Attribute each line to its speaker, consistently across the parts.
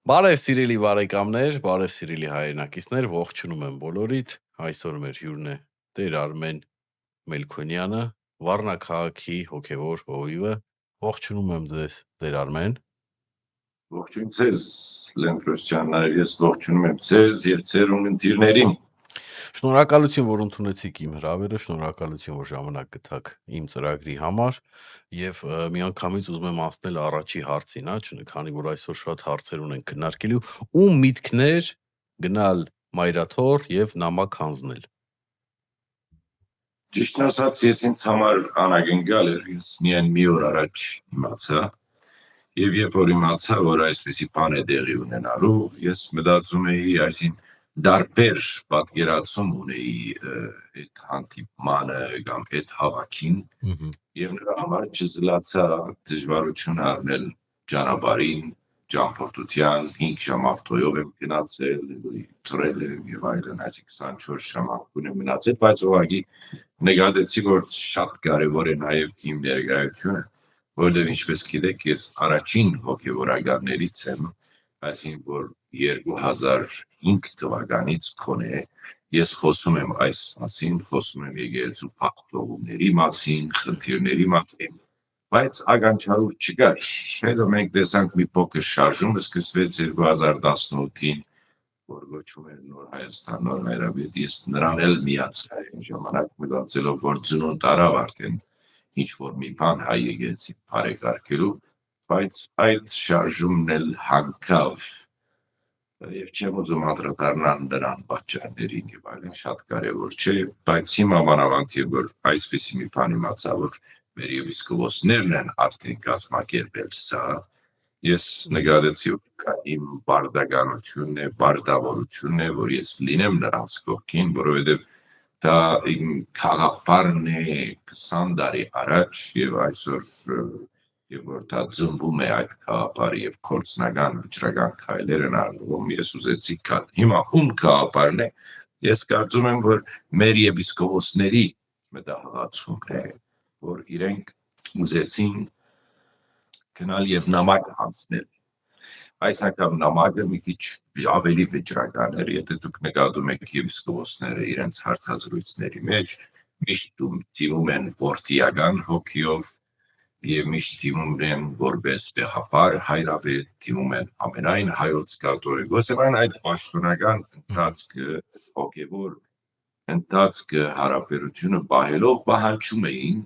Speaker 1: Բարև սիրելի բարեկամներ, բարև սիրելի հայրենակիցներ, ողջունում եմ բոլորիդ։ Այսօր մեր հյուրն է Տեր Արմեն Մելքոնյանը, Վառնա քաղաքի հոգևոր հովիվը։ Ողջունում եմ ձեզ, Տեր Արմեն։
Speaker 2: Ողջույն ձեզ, Լենտրոսյան, նաև ես ողջունում եմ ձեզ եւ ձեր ունկնդիրներին։
Speaker 1: Շնորհակալություն, որ ընդունեցիք իմ հրավերը, շնորհակալություն, որ ժամանակ գտաք իմ ծրագրի համար եւ միանգամից ուզում եմ անցնել առաջի հարցին, քանի որ այսօր շատ հարցեր ունենք քննարկելու, ում միտքներ գնալ մայրաթոր եւ նամակ հանձնել։
Speaker 2: Ճիշտն ասած, ես ինձ համար անագնկալ էր, ես միայն մի օր առաջ իմացա, եւ երբ որ իմացա, որ այսպեսի բան է տեղի ունենալու, ես մտածում էի, այսինքն դարբեր պատկերացում ունեի այդ հանդիպմանը կամ այդ հավաքին, եւ նրա համար չզլացա դժվարություն առնել ճանապարհին, ճամփորդության 5 ժամ ավտոյով եմ գնացել, ծրել եմ եւ այլն, այսինքն 24 ժամ եմ մնացել, բայց ուղղակի նկատեցի, որ շատ կարեւոր է նաեւ իմ ներկայությունը, որտեղ ինչպես գիտեք, ես առաջին հոգեվորականներից եմ, այսինքն որ 2005 թվականից քոնե ես խոսում եմ այս մասին, խոսում եմ եկեղեցու փակտողումների մասին, խնդիրների մասին, բայց ականջալուր չկար։ Հետո մենք տեսանք մի փոքր շարժում սկսվեց 2018-ին, որ գոչվում էր Նոր Հայաստան, Նոր Հայրապետ, ես նրան էլ միացա այն ժամանակ մտածելով, որ ծնունդ արավ արդեն ինչ որ մի բան հայ եկեղեցի բարեկարգելու, բայց այդ շարժումն էլ հանգավ եւ չեմ ուզում անդրադառնալ նրան պատճառներին եւ այլն, շատ կարեւոր չէ, բայց հիմա մանավանդ որ այսպեսի մի բան իմացա, որ մեր եպիսկոպոսներն են արդեն կազմակերպել սա, ես նկատեցի իմ բարդականությունն է, բարդավորությունն է, որ ես լինեմ նրանց կողքին, որովհետեւ դա իմ քաղաքապարն է 20 տարի առաջ եւ այսօր եւ որ դա ծնվում է այդ քաղաքապարը եւ կորցնական վճռական քայլեր են արվում, ես ուզեցի կան։ Հիմա ում քաղաքապարն է, ես կարծում եմ, որ մեր եպիսկոպոսների մտահղացումն է, որ իրենք ուզեցին գնալ եւ նամակ հանձնել։ Այս անգամ նամակը մի քիչ ավելի վճռական էր, եթե դուք նկատում եք եպիսկոպոսները իրենց հարցազրույցների մեջ միշտ դիմում են որդիական հոգիով եւ միշտ դիմում են որպես պեղապար հայրապետ, դիմում են ամենայն հայոց կաթողիկոսը, այդ պաշտոնական ընթացքը հոգեվոր ընթացքը հարաբերությունը պահելով պահանջում էին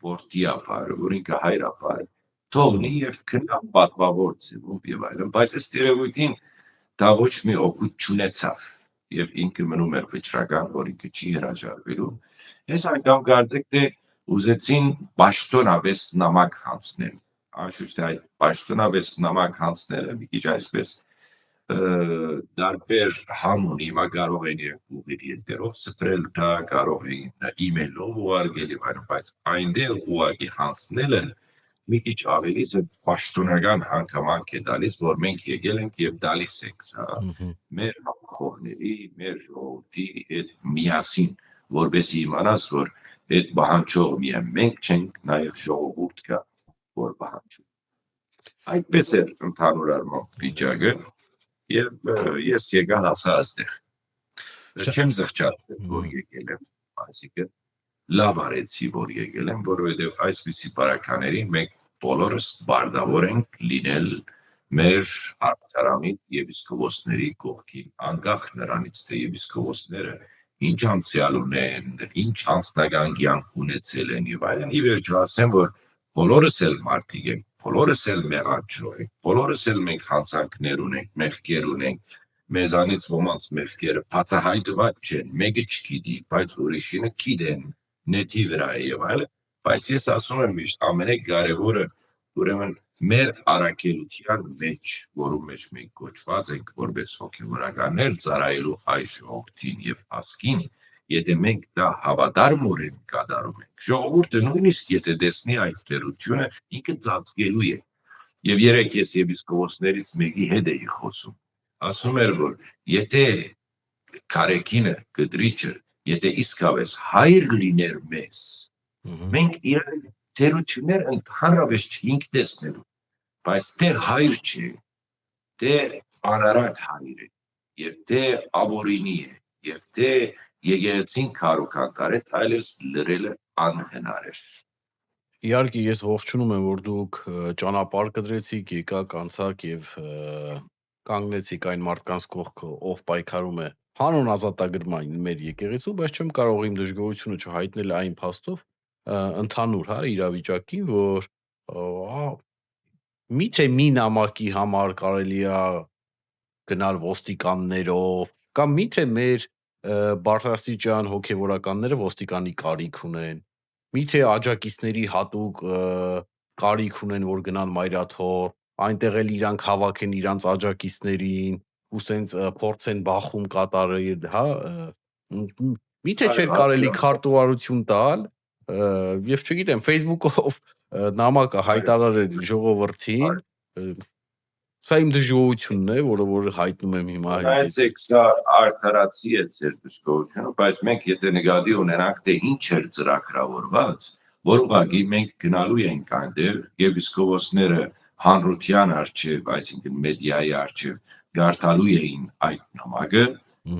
Speaker 2: որդիապարը, որ ինքը հայրապար թողնի եւ քնա պատվավոր ձևով եւ այլն, բայց ըստ երևույթին դա ոչ մի օգուտ չունեցավ եւ ինքը մնում էր վճռական, որ ինքը չի հրաժարվելու։ Այս անգամ կարծեք թե ուզեցին պաշտոնապես նամակ հանձնել։ Անշուշտ այդ պաշտոնապես նամակ հանձնելը մի քիչ այսպես դարբեր համ ունի, հիմա կարող են ուղիղ ելքերով սփռել դա, կարող են իմեյլով ուղարկել եւ այլն, բայց այնտեղ ուղղակի հանձնելը մի քիչ ավելի պաշտոնական հանգամանք է տալիս, որ մենք եկել ենք եւ տալիս ենք սա մեր հողների, մեր ժողովրդի հետ միասին, որովհետեւ իմանաս, որ այդ բանջող միայն մենք չենք, նաեւ ժողովուրդ կա, որ բանջում։ Այդպես է ընդհանուր առմամբ վիճակը եւ ես եկա հասա այստեղ։ Չեմ զղջացել, որ եկել եմ, այսինքն լավ արեցի, որ եկել եմ, որովհետեւ այսպիսի բարականերին մենք բոլորս բարդավոր ենք լինել մեր արդարամիտ եպիսկոպոսների կողքին, անկախ նրանից, թե եպիսկոպոսները ինչ անցյալ ունեն, ինչ անձնական կյանք ունեցել են եւ այլն, ի վերջո ասեմ, որ բոլորս էլ մարդիկ ենք, բոլորս էլ մեղաչոր ենք, բոլորս էլ մենք հանցանքներ ունենք, մեղքեր ունենք, մեզանից ոմանց մեղքերը բացահայտված չեն, մեկը չգիտի, բայց ուրիշինը գիտեն, նետի վրա է եւ այլն, բայց ես ասում եմ միշտ ամենակարևորը ուրեմն մեր առաքելության մեջ, որում մեջ մենք կոչված ենք որպես հոգեվորականներ ծառայելու այս ժողովրդին եւ ազգին, եթե մենք դա հավատարմորեն կատարում ենք, ժողովուրդը նույնիսկ եթե տեսնի այդ թերությունը, ինքը ծածկելու է։ Եվ երեք ես եպիսկոպոսներից մեկի հետ էի խոսում, ասում էր, որ եթե քարեկինը գդրիչը, եթե իսկապես հայր լիներ մեզ, մենք իրեն թերություններ ընդհանրապես չենք տեսնելու, բայց թե հայր չէ, թե անարատ հայր է, եւ թե աբորինի է, եւ թե եկեղեցին քարոքանտար է, այլևս լրելը անհնար էր։
Speaker 1: Իհարկե ես ողջունում եմ, որ դուք ճանապարհ կտրեցիք, եկաք, անցաք եւ կանգնեցիք այն մարդկանց կողքը, ով պայքարում է հանուն ազատագրման մեր եկեղեցու, բայց չեմ կարող իմ դժգոհությունը չհայտնել այն փաստով ընդհանուր, հա, իրավիճակին, որ միթե մի նամակի համար կարելի է գնալ ոստիկաններով, կամ միթե մեր բարձրաստիճան հոգևորականները ոստիկանի կարիք ունեն, միթե աջակիցների հատուկ կարիք ունեն, որ գնան մայրաթոր, այնտեղ էլ իրանք հավաքեն իրանց աջակիցներին, ու սենց փորձեն բախում կատարել, հա, միթե չէր կարելի քարտուղարություն տալ, եւ չգիտեմ, Facebook-ով նամակը հայտարարել ժողովրդին, սա իմ դժգոհությունն է, որ հայտնում եմ հիմա հենց։
Speaker 2: Նայեցեք, սա արդարացի է ձեր դժգոհությունը, բայց մենք եթե նկատի ունենանք, թե ինչ էր ծրագրավորված, որ ուղղակի մենք գնալու ենք այնտեղ եւ իսկովոսները հանրության արչեւ, այսինքն մեդիայի արչեւ գարտալու էին այդ նամակը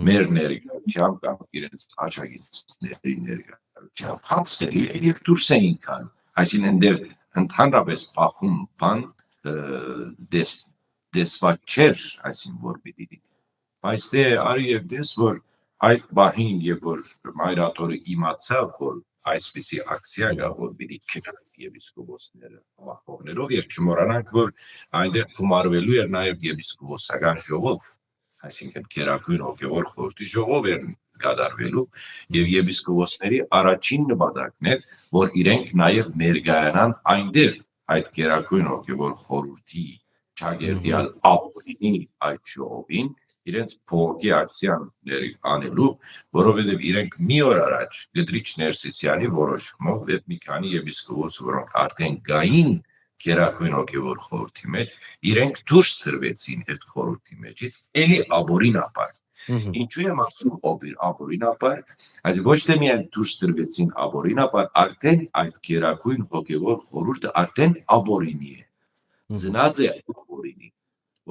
Speaker 2: մեր ներկայությամբ կամ իրենց աջակիցների ներկայությամբ հանցնելի եւ դուրս էին կան, այսինքն այնտեղ ընդհանրապես փախում բան դեսված չէր, այսինքն որ պիտի լինի, բայց դե արի եւ դես որ այդ բահին եւ որ մայրաթորը իմացավ որ այսպիսի ակցիա կա որ պիտի քննի եպիսկոպոսները մահվողներով եւ չմոռանանք որ այնտեղ գումարվելու էր նաեւ եպիսկոպոսական ժողով, այսինքն քերակույն հոգեոր խորհրդի ժողով էր կատարվելու եւ եպիսկոպոսների առաջին նպատակն էր որ իրենք նաեւ ներկայանան այնտեղ այդ քերակույն հոգեոր խորհրդի ճագերտիալ ապօրինի այդ ժողովին իրենց փողոքի ակցիան անելու, որովհետև իրենք մի օր առաջ Գդրիչ Ներսիսյանի որոշումով եւ մի քանի եպիսկոպոս, որոնք արդեն գային քերակույն հոգեոր խորհրդի մեջ, իրենք դուրս տրվեցին այդ խորհրդի մեջից, ելի աբորինապար։ Ինչու եմ ասում աբորինապար, այսինքն ոչ թե միայն դուրս տրվեցին աբորինապար, արդեն այդ քերակույն հոգեոր խորհուրդը արդեն աբորինի է, ծնած է աբորինի,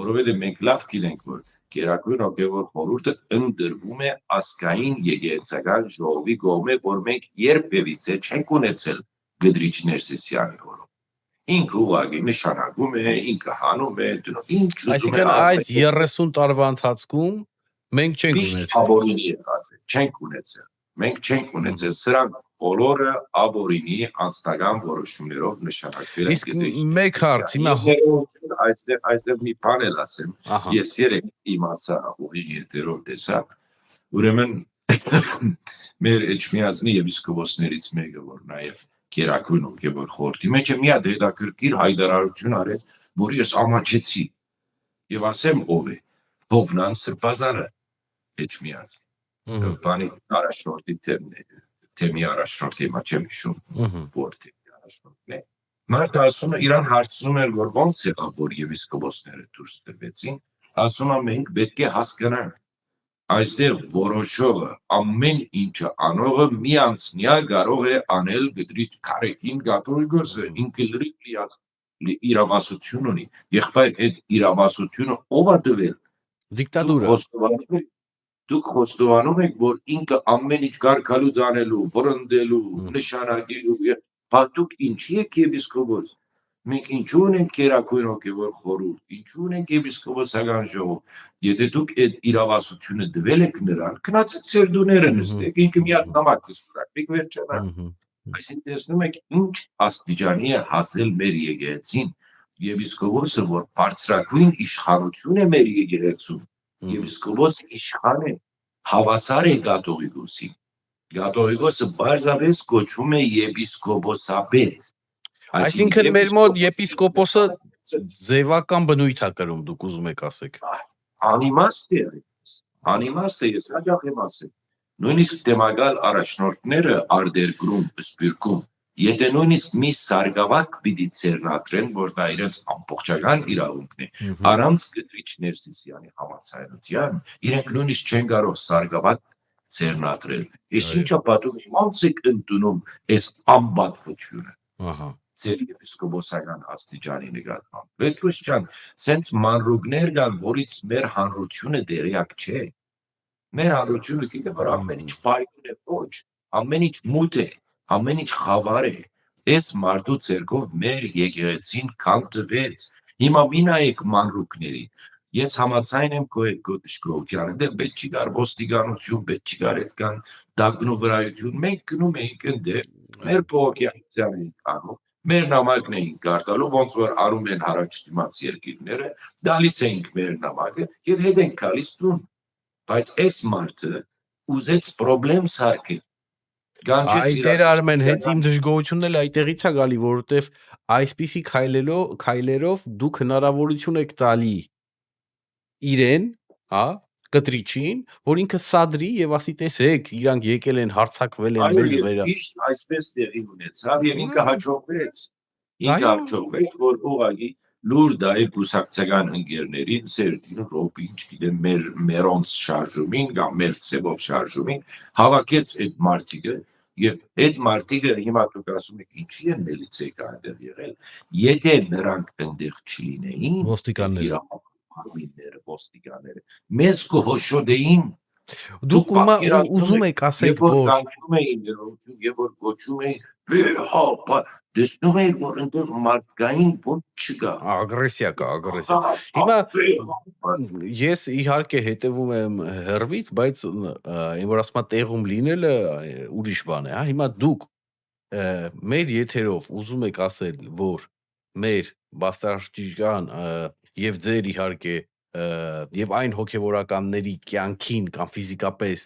Speaker 2: որովհետև մենք լավ գիտենք, որ քերակույն հոգեոր խորհուրդը ընդրվում է ազգային եկեղեցական ժողովի կողմէ, որ մենք երբևիցե չենք ունեցել Գդրիչ Ներսիսյանի օրոք։ Ինքը ուղղակի նշանակում է, ինքը հանում է, ինչ ուզում է։
Speaker 1: Այսինքն այս 30 տարվա ընթացքում մենք չենք ունեցել։
Speaker 2: Աբորինի եղած է, չենք ունեցել։ Մենք չենք ունեցել, սրանք բոլորը աբորինի անձնական որոշումներով նշանակվել են Գդրիչ։
Speaker 1: Իսկ մեկ հարց, հիմա
Speaker 2: այստեղ մի բան էլ ասեմ, ես երեք իմացա ուղիղ եթերով տեսա, ուրեմն մեր Էջմիածնի եպիսկոպոսներից մեկը, որ նաև քերակույն հոգեոր խորհրդի մեջ է, մի հատ հետաքրքիր հայտարարություն արեց, որ ես ամաչեցի եւ ասեմ ով է, Հովնան Սրբազանը Էջմիածնի, բանի առաջնորդի թեմի առաջնորդի հիմա չեմ հիշում, որ թեմի առաջնորդն է։ Մարդը ասում է, իրան հարցնում էր, որ ոնց եղավ, որ եպիսկոպոսները դուրս տրվեցին, ասում է, մենք պետք է հասկանանք, այստեղ որոշողը ամեն ինչը անողը մի անձնյա կարող է անել Գդրիչ Քարեկին կաթողիկոսը, ինքը լրիվ իրավասություն ունի, եղբայր այդ իրավասությունը ով է տվել։
Speaker 1: Դիկտատուրը։
Speaker 2: Դուք խոստովանում եք, որ ինքը ամեն ինչ կարգալուց անելու, որընդելու, նշանակելու, բայց դուք ինչի եք եպիսկոպոս։ Մենք ինչու ունենք քերակույն հոգեոր խորհուրդ, ինչու ունենք եպիսկոպոսական ժողով։ Եթե դուք այդ իրավասությունը տվել եք նրան, գնացեք ձեր դուները նստեք, ինքը մի հատ նամակ կստուգեք, վերջանա։ Այսինքն տեսնում եք ինչ աստիճանի է հասել մեր եկեղեցին, եպիսկոպոսը, որ բարձրագույն իշխանություն է մեր եկեղեցում, եպիսկոպոսը իշխան է, հավասար է կաթողիկոսին։ Կաթողիկոսը բարձրապես կոչվում է եպիսկոպոսապետ։
Speaker 1: Այսինքն մեր մոտ եպիսկոպոսը ձևական բնույթ է կրում, դուք ուզում եք ասեք։
Speaker 2: Անիմաստ է, ես հաջող եմ ասել։ Նույնիսկ թեմական առաջնորդները արտերկրում, սփյուռքում, եթե նույնիսկ մի սարգսակ պիտի ցերնադրեն, որ դա իրենց ամբողջական իրավունքն է, առանց Գդրիչ Ներսիսյանի համաձայնության, իրենք նույնիսկ չեն կարող սարգսակ ցերնադրել։ Իսկ ինչա պատում ոնց եք ընդունում այս ամբատվությունը։ ձեր եպիսկոպոսական աստիճանի նկատմամբ։ Պետրոս ջան, սենց մանրուկներ կան, որից մեր հանրությունը դերյակ չէ։ Մեր հանրությունը գիտե, որ ամեն ինչ ֆայլ է, ոչ, ամեն ինչ մութ է, ամեն ինչ խավար է։ Այս մարդու ցերկով մեր եկեղեցին քանդվեց։ Հիմա մի նայեք մանրուկներին։ Ես համաձայն եմ քո հետ Գոդիշկրոյանը, դե պետք չի գար ոստիկանություն, պետք չի գար այդքան դագնու վրայություն։ Մենք գնում էինք ընդեր, մեր փողոքյանության էինք անում, մեր նամակն էինք գարտալու, ոնց որ արում են հարաճ երկիրները, դալիս էինք մեր նամակը եւ հետ ենք գալիս տուն։ Բայց այս մարդը ուզեց պրոբլեմ սարքել։
Speaker 1: Այ Տեր Արմեն, հենց իմ դժգոհությունն էլ այդտեղից է գալի, որովհետև այսպիսի քայլերով դուք հնարավորություն եք տալի իրեն, հա, կտրիչին, որ ինքը սադրի եւ ասի, տեսեք, իրանք եկել են, հարցակվել են մեզ վրա։
Speaker 2: Ճիշտ այսպես տեղի ունեցավ եւ ինքը հաջողվեց։ Ինքը հաջողվեց, որ ուղղակի լուր դայի կուսակցական ընկերներին, Սերտին, Ռոբին, չգիտեմ, մերոնց շարժումին կամ մեր ցևով շարժումին հավաքեց այդ մարտիկը եւ այդ մարտիկը հիմա դուք ասում եք ինչի են միլիցիայք այնտեղ եղել, եթե նրանք այնտեղ չլինեին, ոստիկանները, մեզ կհոշոտեին։
Speaker 1: Դուք ուզում եք ասեք,
Speaker 2: որ գանում էին երողություն, եւ որ գոչում էին, հա, դեսնում էին, որ այնտեղ մարդկային ոք չկա։
Speaker 1: Ագրեսիա կա, ագրեսիա։ Հիմա ես իհարկե հետևում եմ հեռվից, բայց այն որ ասում եմ տեղում լինելը ուրիշ բան է, հա։ Հիմա դուք մեր եթերով ուզում եք ասել, որ մեր բաստարժան եւ ձեր իհարկե եւ այն հոգեվորականների կյանքին կամ ֆիզիկապես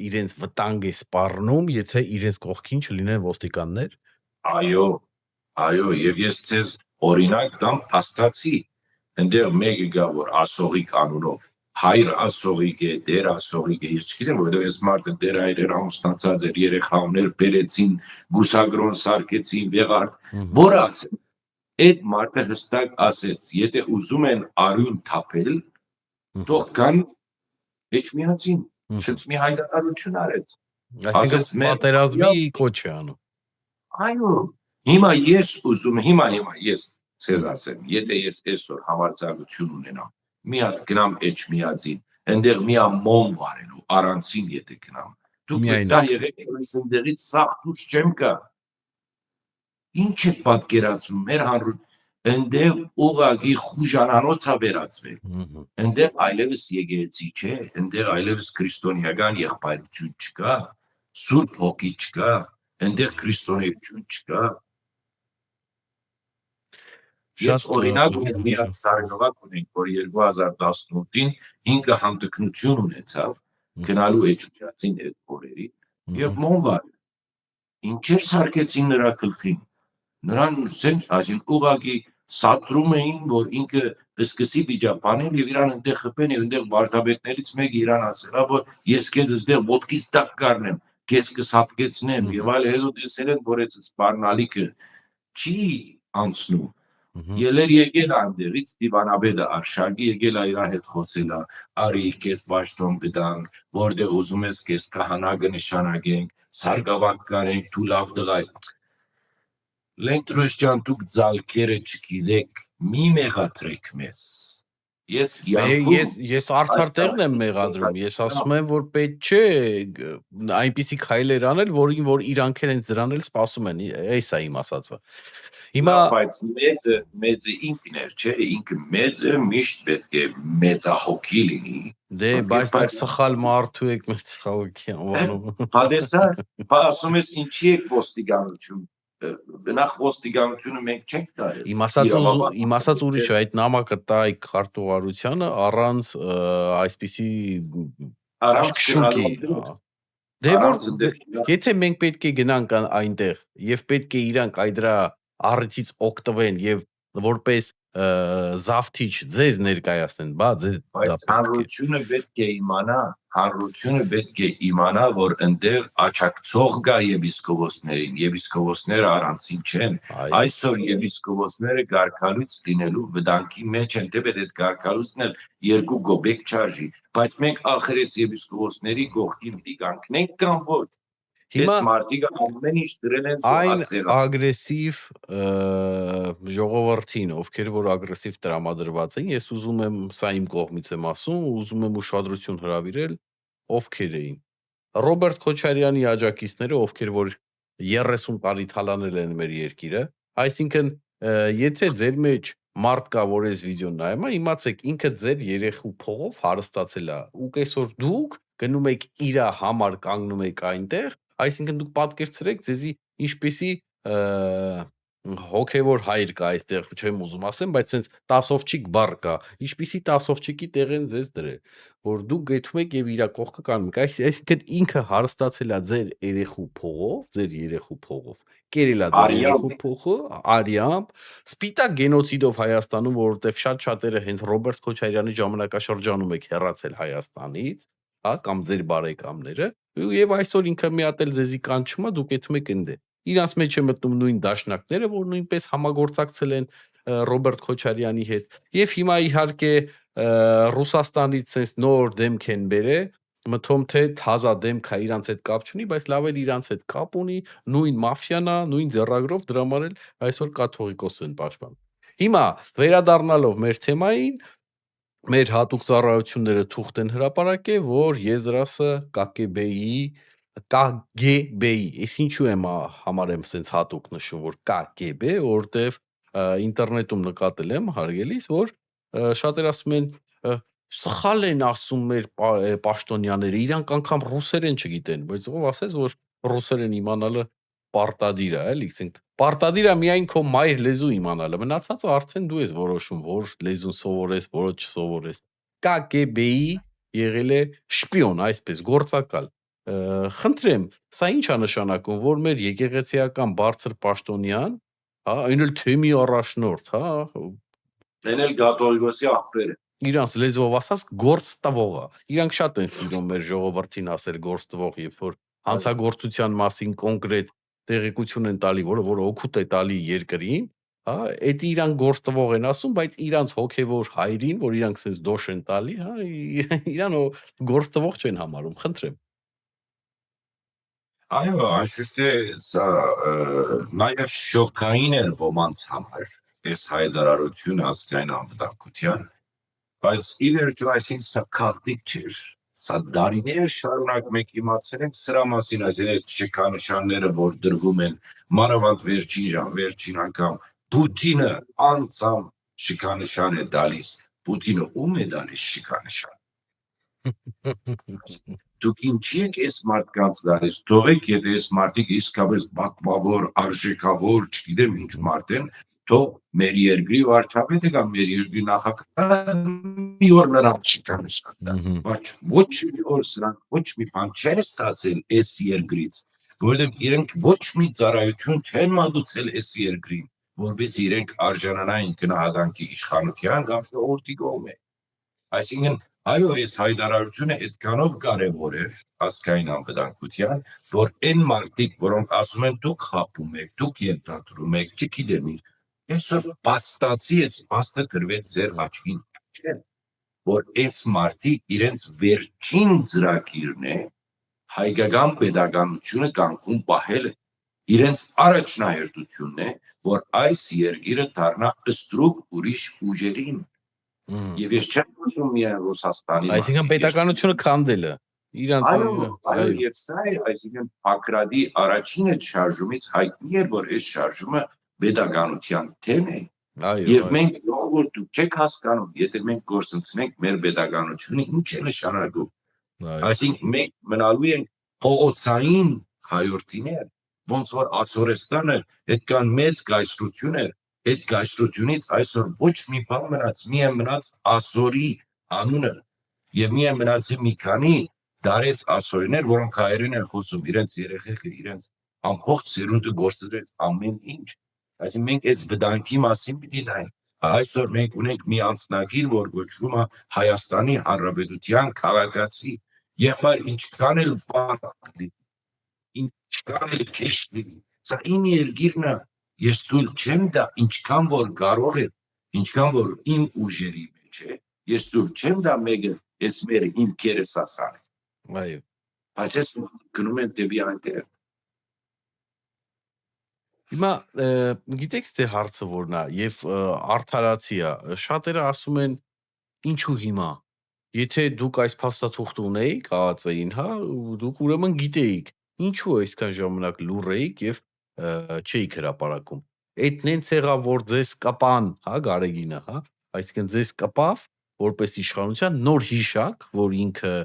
Speaker 1: իրենց վտանգ է սպառնում, եթե իրենց կողքին չլինեն ոստիկաններ։
Speaker 2: Այո, եւ ես ցեզ օրինակ տամ փաստացի։ Այնտեղ մեկը գա, որ ասողիկ անունով, հայր ասողիկ է, դեր ասողիկ է, ես չգիտեմ, որովհետեւ այս մարդը դեր հայրեր ամուսնացած էր, երեխաներ բերեցին, գուսագրոն սարքեցին, վեղարդ, որ ասել։ Այդ մարդը հստակ ասեց, եթե ուզում են արյուն թափել, թող կան Էջմիածին, ցենց մի հայտարարություն արեց։
Speaker 1: Այսինքն պատերազմի կոչ է անում։
Speaker 2: Այո, հիմա ես ցեզ ասեմ, եթե ես այսօր համարձակություն ունենամ, մի հատ գնամ Էջմիածին, այնտեղ մի ամոմ վարելու, առանցին եթե գնամ, դուք դա եղեք ինձ ընդերից սաղ դուրս չեմ գա։ Ինչ է պատկերացում մեր հանրություն, այնտեղ ուղղակի խուժանանոց է վերածվել։ Այնտեղ այլևս եկեղեցի չէ, այնտեղ այլևս քրիստոնեական եղբայրություն չկա, սուրբ հոգի չկա, այնտեղ քրիստոնեություն չկա։ Ես օրինակ մի հատ սարնովակ ունենք, որ 2018-ին 5 հանդգնություն ունեցավ գնալու Էջմիածին այդ օրերի եւ մոնվար։ Ինչեր սարքեցին նրա գլխին։ Նրան սենց այսին ուղղակի սատրում էին, որ ինքը սկսի վիճապանել եւ իրան այնտեղ խփեն եւ այնտեղ վարդապետներից մեկը իրան ասելա, որ ես քեզ այստեղ ոտքից տակ կառնեմ, քեզ կսապկեցնեմ եւ այլ հետո տեսել են, որ այդ սպառնալիքը չի անցնում։ Ելեր եկել այնտեղից դիվանաբեդը Արշակի եկել է իր հետ խոսելա, արի քեզ պաշտոն կտանք, որտեղ ուզում ես քեզ քահանա կնշանակենք, սարգսակ կարենք, դու լավ տղա ես։ Լենտրոս ջան, դուք ձալքերը չգիտեք, մի մեղադրեք մեզ։
Speaker 1: Ես արդար տեղն եմ մեղադրում, ես ասում եմ, որ պետք չէ այնպիսի քայլեր անել, որ իրանք են դրանել սպասում են, էս է իմ ասածը։ Հիմա
Speaker 2: բայց մեծը ինքն էր, չէ, ինքը մեծը միշտ պետք է մեծահոգի լինի։
Speaker 1: Դե, բայց դուք սխալ մարդու եք մեծահոգի անվանում։
Speaker 2: Հադեսա, ասում ես ինչի եք ոստիկանություն։ Նախ ոստիկանությունը մենք չենք տարել։
Speaker 1: Իմ ասած ուրիշ է, այդ նամակը տայ քարտուղարությանը առանց այսպիսի շուկի։ Դե որ եթե մենք պետք է գնանք այնտեղ եւ պետք է իրանք այդ դրա առիթից օգտվեն եւ որպես զավթիչ ձեզ ներկայացնեն, բա ձեզ
Speaker 2: հանրությունը պետք է իմանա, որ այնտեղ աչակցող գա եպիսկոպոսներին, եպիսկոպոսները առանցին չեն, այսօր եպիսկոպոսները գարկալույց լինելու վտանգի մեջ են, դեպետ այդ գարկալույցն էլ 2 գոբեկ չարժի, բայց մենք ախր այս եպիսկոպոսների կողքին պիտի կանգնենք կամ ոչ։
Speaker 1: Հիմա
Speaker 2: Այդ մարդիկը ամեն ինչ դրել են
Speaker 1: այն
Speaker 2: ասեղա։
Speaker 1: ագրեսիվ ժողովրդին, ովքեր որ ագրեսիվ տրամադրված են, ես ուզում եմ, սա իմ կողմից եմ ասում, ուզում եմ ուշադրություն հրավիրել, ովքեր էին։ Ռոբերտ Քոչարյանի աջակիցները, ովքեր որ 30 տարի թալանել են մեր երկիրը, այսինքն եթե ձեր մեջ մարդ կա, որ այս վիդեոն նայում է, իմացեք, ինքը ձեր երեխու փողով հարստացել է, ու կեսօր դուք գնում եք իրա համար կանգնում եք այնտեղ, այսինքն դուք պատկերացրեք ձեզի ինչպեսի հոգևոր հայր կա այստեղ, չեմ ուզում ասեմ, բայց sense տասովչիկ բառ կա, ինչպեսի տասովչիկի տեղ են ձեզ դրել, որ դուք գեթում եք եւ իրա կողքը կանում եք, այսինքն ինքը հարստացել է ձեր երեխու փողով, կերել է ձեր երեխու փողը, արյամբ, սպիտակ գենոցիդով Հայաստանում, որովհետեւ շատ-շատերը հենց Ռոբերտ Քոչարյանի ժամանակաշրջանում եք հեռացել Հայաստանից, հա, կամ ձեր բարեկամները, եւ այսօր ինքը մի հատ էլ ձեզի կանչում է, դուք գեթում եք ընդ է։ Իրանց մեջ է մտնում նույն դաշնակները, որ նույնպես համագործակցել են Ռոբերտ Քոչարյանի հետ, եւ հիմա իհարկե Ռուսաստանից sense նոր դեմք են բերել, մտում թե թազա դեմք է իրանց հետ կապ չունի, բայց լավ էլ իրանց հետ կապ ունի, նույն մաֆիան է, նույն ձեռագրով դրա համար էլ այսօր կաթողիկոս են պաշտպանում։ Հիմա վերադառնալով մեր թեմային, մեր հատուկ ծառայությունները թուղթ են հրապարակել, որ Եզրասը KGB-ի, ես ինչու եմ համարեմ sense հատուկ նշում, որ KGB, որտեվ ինտերնետում նկատել եմ հարգելիս, որ շատեր ասում են սխալ են ասում մեր պաշտոնյաները, իրանք անգամ ռուսերեն չգիտեն, բայց ով ասեց, որ ռուսերեն իմանալը պարտադիր է, էլի, ասենք պարտադիր է միայն քո մայր լեզու իմանալը, մնացածը արդեն դու ես որոշում, որ լեզուն սովորես, որը չսովորես։ KGB-ի եղել է շպիոն, այսպես գործակալ։ Խնդրեմ, սա ի՞նչ է նշանակում, որ մեր եկեղեցիական բարձր պաշտոնյան, հա, այն էլ թեմի առաջնորդ, հա,
Speaker 2: Այն էլ կաթողիկոսի աղբերը։
Speaker 1: իրանց լեզվով ասած գործ տվողը։ Իրանք շատ են սիրում մեր ժողովրդին ասել գործ տվող, երբ որ հանցագործության մասին կոնկրետ տեղեկություն են տալի, որ օգուտ է տալի երկրին, հա, էդի իրանք գործ տվող են ասում, բայց իրանց հոգևոր հայրին, որ իրանք sense դոշ են տալի, հա, իրան գործ տվող չեն համարում, խնդրեմ։
Speaker 2: Այո, անշուշտ է, սա նաև շոկային էր ոմանց համար, այս հայտարարությունը ազգային անվտանգության, բայց ի վերջո այսինքն սա քարտիկ չէր, սա դարիներ շարունակ մենք իմացել ենք սրա մասին, այսինքն շքանշանները, որ դրվում են, մանավանդ վերջին անգամ Պուտինը անձամ շքանշան է տալիս, Պուտինը ում է տալիս շքանշան։ Դուք ինչի եք այս մարդկանց դարես, թողեք, եթե այս մարդիկ իսկապես բակվավոր, արժեքավոր, չգիտեմ ինչ մարդ են, թող մեր երկրի վարչապետը կամ մեր երկրի նախագահը մի օր նրանց շքանշան տա, բայց ոչ մի օր սրանք ոչ մի բան չեն ստացել այս երկրից, որովհետև իրենք ոչ մի ծառայություն չեն մատուցել այս երկրին, որպես իրենք արժանանային գնահատանքի իշխանության կամ ժողովրդի կողմէ։ Այսինքն, այո, այս հայտարարությունը այդքանով կարևոր էր ազգային անվտանգության, որ այն մարդիկ, որոնք ասում են դուք խաբում եք, դուք ենթադրում եք, չգիտեմ ինչ, այսօր բաստացի այս բաստը գրվեց ձեր աչքին, չէ՞, որ այս մարդիկ իրենց վերջին ծրագիրն է հայկական պետականությունը կանգուն պահելը, իրենց առաջնահերթությունն է, որ այս երկիրը դառնա ստրուկ ուրիշ ուժերին։ Եվ ես չեմ ուզում միայն Ռուսաստանի մասին։
Speaker 1: Այսինքն պետականությունը քանդելը։ Իրանց
Speaker 2: այո, եւ սա է, այսինքն Փակրադի առաջին այդ շարժումից հայտնի էր, որ այս շարժումը պետականության թեմ է։ Եվ մենք որ դուք չեք հասկանում, եթե մենք գործընծնենք մեր պետականությունը, ինչ է նշանակում։ Այսինքն մենք մնալու ենք փողոցային հայրենիներ, ոնց որ Ասորեստանը այդքան մեծ գայստրություն էր, այդ գայստրությունից այսօր ոչ մի բան մնաց, միայն մնաց Ասորի անունը, եւ միայն մնացի մի քանի դարեց ասորիներ, որոնք հայերեն են խոսում, իրենց երեխեքը, իրենց ամբողջ սերունդը գործադրեց ամեն ինչ։ Այսինքն մենք այս վտանգի մասին պիտի նայենք։ Այսօր մենք ունենք մի անձնագիր, որ կոչվում է Հայաստանի Հանրապետության քաղաքացի, եղբայր ինչքան էլ վատ, ինչքան էլ քեշ լինի, սա իմ երկիրն է, ես թույլ չեմ տա, ինչքան որ կարող եմ, ինչքան որ իմ ուժերի մեջ է, ես թույլ չեմ տա մեկը ես մեր իմ կերես ասան։
Speaker 1: Այո։
Speaker 2: Բայց ես գնում եմ դեպի այնտեղ,
Speaker 1: Հիմա գիտեք թե հարցը որն է եւ արդարացի է, շատերը ասում են ինչու հիմա, եթե դուք այս փաստաթուղթը ունեիք ԱԱՑ-ին, հա, դուք ուրեմն գիտեիք, ինչու այսքան ժամանակ լուռ էիք եւ չէիք հրապարակում։ Այդ նենց եղավ, որ ձեզ կապան, հա, Գարեգինը, հա, այսինքն ձեզ կպավ որպես իշխանության նոր հիշակ, որ ինքը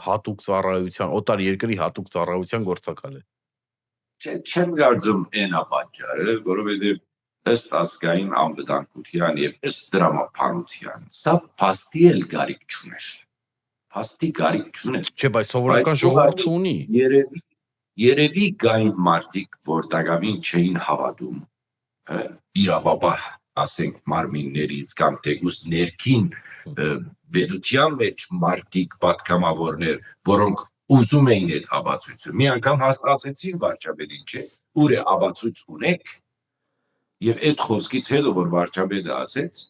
Speaker 1: հատուկ ծառայության, օտար երկրի հատուկ ծառայության գործակալ է։
Speaker 2: Չեմ կարծում այն է պատճառը, որովհետև ըստ ազգային անվտանգության եւ ըստ դրամապանության սա փաստի էլ կարիք չուներ։ Փաստի կարիք չուներ։
Speaker 1: Չէ, բայց սովորական ժողովուրդը ունի։
Speaker 2: Երևի կային մարդիկ, որ տակավին չէին հավատում իրավաբար, ասենք, մարմիններից կամ թեկուզ ներքին պետության մեջ մարդիկ պատգամավորներ, որոնք ուզում էին այդ հավատությունը։ Մի անգամ հասկացեցին վարչապետին, չէ, ուր է հավատություն ունեք, եւ այդ խոսքից հետո, որ վարչապետը ասեց,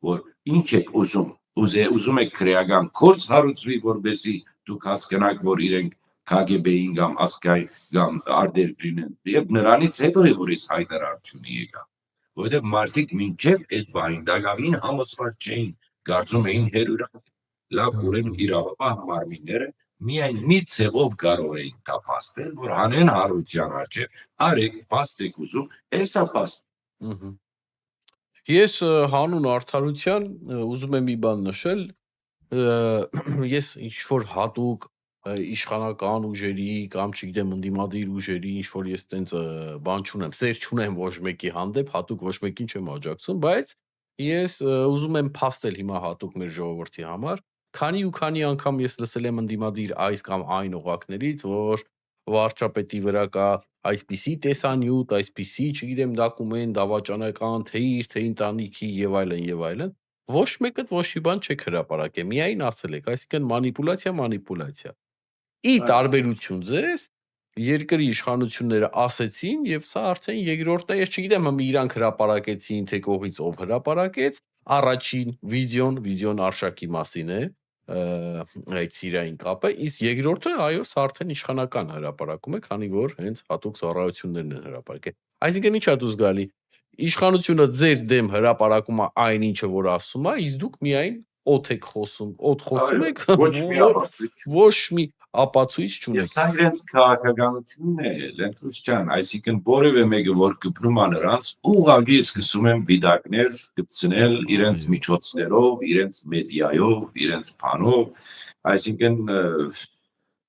Speaker 2: որ ինչ եք ուզում եք քրեական կորց հարուցվի, որբեսի դուք հասկանաք, որ իրենք KGB-ին կամ ասկային կամ արտերկրին են, եւ նրանից հետո է, որ այս հայտարարությունը եկավ, որովհետեւ մարդիկ մինչեւ այդ բանին դակավին համոզված չէին, կարծում էին հերուրակ, լավ, ուրեմն իրավաբան մարմինները միայն մի ցեղով կարող էին դա փաստել, որ հանեն հարության արջև, արեք, փաստեք ուզում, էսա փաստ։
Speaker 1: Ես հանուն արդարության ուզում եմ մի բան նշել, ես ինչ-որ հատուկ իշխանական ուժերի կամ չգիտեմ ընդդիմադիր ուժերի ինչ-որ ես տենց բան չունեմ, սեր չունեմ ոչ մեկի հանդեպ, հատուկ ոչ մեկին չեմ աջակցում, բայց ես ուզում եմ փաստել հիմա հատուկ մեր ժողովրդի համար, քանի ու քանի անգամ ես լսել եմ ընդդիմադիր այս կամ այն օղակներից, որ վարչապետի վրա կա այսպիսի տեսանյութ, այսպիսի, չգիտեմ, դոկումենտ, դավաճանական, թե իր, թե ընտանիքի եւ այլն, ոչ մեկը ոչ մի բան չեք հրապարակել, միայն ասել եք, այսինքն մանիպուլյացիա։ Ի տարբերություն ձեզ, երկրի իշխանությունները ասեցին եւ սա արդեն երկրորդն է, ես չգիտեմ, իրանք հրապարակեցին, թե կողից ով հրապարակեց, առաջին վիդեոն Արշակի մասին է, այդ սիրային կապը, իսկ երկրորդը այո, սա արդեն իշխանական հրապարակում է, քանի որ հենց հատուկ ծառայություններն են հրապարակել։ Այսինքն ի՞նչ է դուս գալի։ Իշխանությունը ձեր դեմ հրապարակում է այն ինչը որ ասում է, իսկ դուք միայն օդ եք խոսում, օդ խոսում եք, ոչ մի ապացույց չունեք։
Speaker 2: Սա իրենց քաղաքականությունն է, Լենթուս ջան, այսինքն որևէ մեկը որ կպնում է նրանց, ուղղակի սկսում են վիդակներ գտցնել իրենց միջոցներով, իրենց մեդիայով, իրենց բանով, այսինքն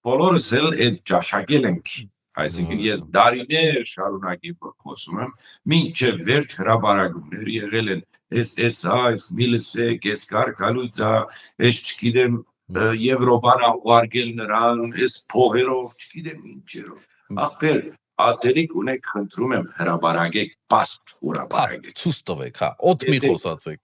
Speaker 2: բոլորս էլ այդ ճաշակել ենք, այսինքն ես դարիներ շարունակի խոսում եմ, մինչև վերջ հրապարակումներ եղել են, այս միլսեք, այս կարգալույցա, այս չգիտեմ Եվրոպան ուղարկել նրան, այս փողերով, չգիտեմ ինչերով։ Ախպեր, ատերիկ ունեք, խնդրում եմ հրապարակեք, փաստ հրապարակեք։
Speaker 1: Ցույց տվեք, հա, օդ մի խոսացեք։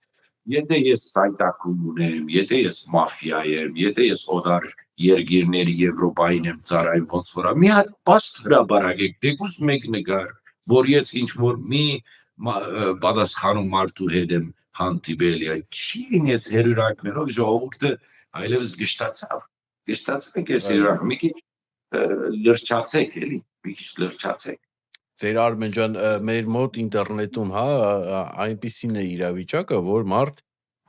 Speaker 2: Եթե ես սայտակում ունեմ, եթե ես մաֆիա եմ, եթե ես օտար երկիրների Եվրոպային եմ ծառայում ոնց որ, մի հատ փաստ հրապարակեք, դեկուս մեկ նկար, որ ես ինչ որ մի պատասխանում մարդու հետ եմ հանդիպել, չի ես հերուրակներով ժողովուրդը այլևս գշտացեք ես իրար, մի քիչ լրջացեք էլի, մի քիչ լրջացեք։
Speaker 1: Ձեր Արմեն ջան, մեր մոտ ինտերնետում, հա, այնպիսին է իրավիճակը, որ մարդ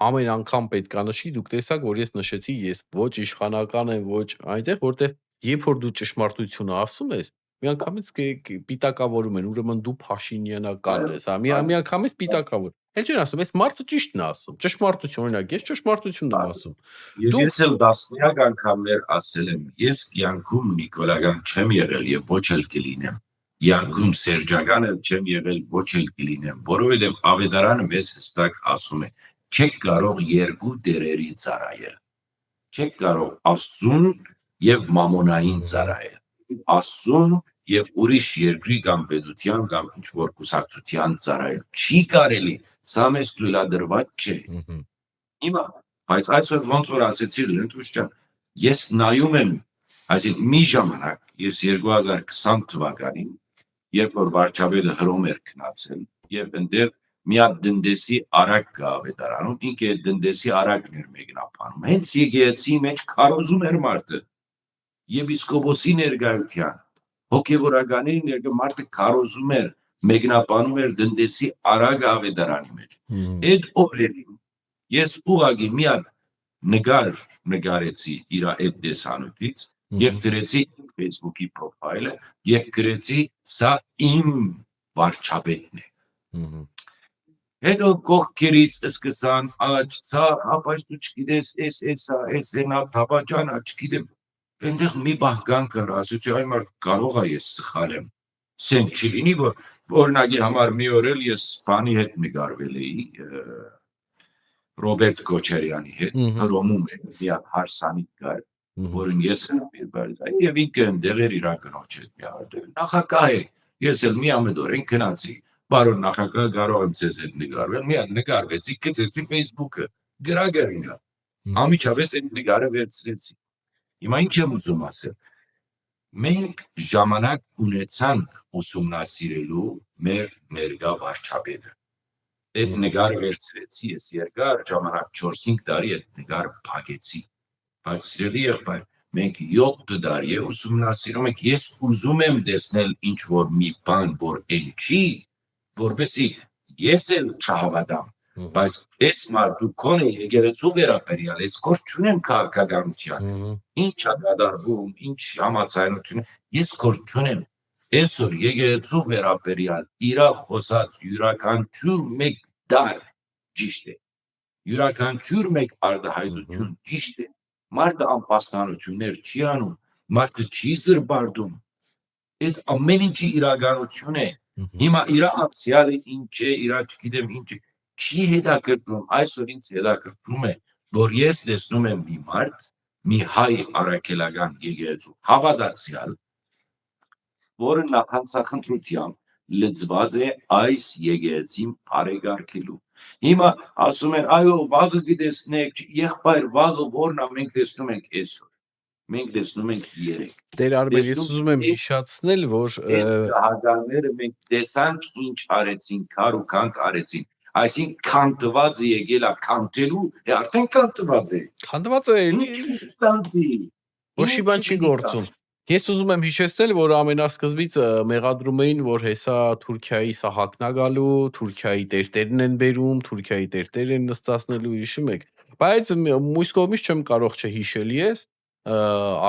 Speaker 1: ամեն անգամ պետք է նշի, դուք տեսաք, որ ես նշեցի, ես ոչ իշխանական եմ, ոչ այնտեղ, որտեղ երբ որ դու ճշմարտությունը ասում ես, միանգամից պիտակավորում են, ուրեմն դու Փաշինյանական ես, հա, միանգամից պիտակավոր։ Էլ չեն ասում, այս մարդը ճիշտն է ասում, ճշմարտություն, օրինակ, ես ճշմարտությունն եմ ասում։
Speaker 2: Ես էլ դասնյակ անգամներ ասել եմ, ես կյանքում նիկոլական չեմ եղել եւ ոչ էլ կլինեմ։ Յանքում սերջական էլ չեմ եղել, ոչ էլ կլինեմ, որովհետև ավետարանը մեզ հստակ ասում է, չեք կարող երկու դերերի ծառայել։ Չեք կարող Աստծուն եւ մամոնային ծառայել։ Աստծուն եւ ուրիշ երկրի կամ պետության կամ ինչ որ կուսակցության ծառայել։ Չի կարելի, սա մեզ թույլատրված չէ։ Հիմա, բայց այսօր ոնց որ ասեցի Լենթուս ջան, ես նայում եմ, այսինքն մի ժամանակ, ես 2020 թվականին երբ որ վարչապետը հրում էր գնացել, եւ ընդդեմ մի հատ դնդեսի արակ կա ավետարանում, ինքը այդ դնդեսի արակն էր մեկնաբանում։ Հենց եկեղեցի մեջ քարոզում էր մարդը։ Եպիսկոպոսի ներկայության, հոգևորականի ներկայ մարդը քարոզում էր, մեկնաբանում էր դնդեսի արագ ավետարանի մեջ։ Այդ օրերին ես ուղղակի մի հատ նկար նկարեցի իր այդ տեսանյութից եւ գրեցի Facebook-ի պրոֆայլը եւ գրեցի սա իմ վարչապետն է։ Հետո կողքերից սկսան աչ ցա ապա դու չգիտես էս նա թավաճանա չգիտեմ այնտեղ մի բախ կան կար ասեցի այ մարդ կարող է ես սխալ եմ սենք չլինի որ օրինակի համար մի օր էլ ես բանի հետ նկարվել էի Ռոբերտ Քոչարյանի հետ հրոմում է մի հարսանիք կար որին ես եւ ինքը ընդեղ էր իր կնոջ հետ միահարդել նախագահ է ես էլ մի ամենօրեն գնացի բարոն նախագահ կարող եմ ձեզ հետ նկարվել մի հատ նկարվեցի գցեցի Facebook-ը գրագարինա ամիջավես այդ նկարը վերցրեցի հիմա ինչ եմ ուզում ասել մենք ժամանակ ունեցանք ուսումնասիրելու մեր ներկա վարչապետը այդ նկարը վերցրեցի ես երկար ժամանակ 4-5 տարի այդ նկարը փակեցի բայց սիրելի եղբայր մենք 7 տարի է ուսումնասիրում ենք ես ուզում եմ տեսնել ինչ որ մի բան որ այն չի որովհետեւ ես էլ չհավատամ բայց այս մարդու կոնը եկեղեցու վերաբերյալ այս գործ չունեմ քաղաքականության ինչ է դադարվում ինչ համացայնություն ես գործ չունեմ այսօր եկեղեցու վերաբերյալ իր խոսած յուրաքանչյուր մեկ դար ճիշտ է յուրաքանչյուր մեկ արտահայտություն ճիշտ է մարդը անպաշտպանություններ չի անում մարդը չի զրբարդում այդ ամեն ինչի իրականություն է հիմա իր անցյալը ինչ է իր չգիտեմ ինչ չի հետաքրքրում այսօր ինձ հետաքրքրում է որ ես տեսնում եմ մի մարդ մի հայ առաքելական եկեղեցու հավատացյալ որը նախանցախնդրությամբ լծված է այս եկեղեցին բարեկարգելու հիմա ասում են այո վաղը գտեսնեք եղբայր վաղը որն է մենք տեսնում ենք այսօր մենք տեսնում ենք երեք
Speaker 1: Տեր Արմեն ես ուզում եմ հիշեցնել որ
Speaker 2: հագարները մենք տեսանք ինչ արեցին քար ու կանք արեցին այսինքն քանտված է եկել է քանտելու արդեն քանտված է
Speaker 1: Ոչի բան չի գործում Ես ուզում եմ հիշեցնել, որ ամենասկզբից մեղադրում էին, որ հեսա Թուրքիայի սա հակնագալու, Թուրքիայի տերտերն են բերում, Թուրքիայի տերտեր են նստացնելու, հիշում եք։ Բայց մյուս կողմից չեմ կարող չհիշել ես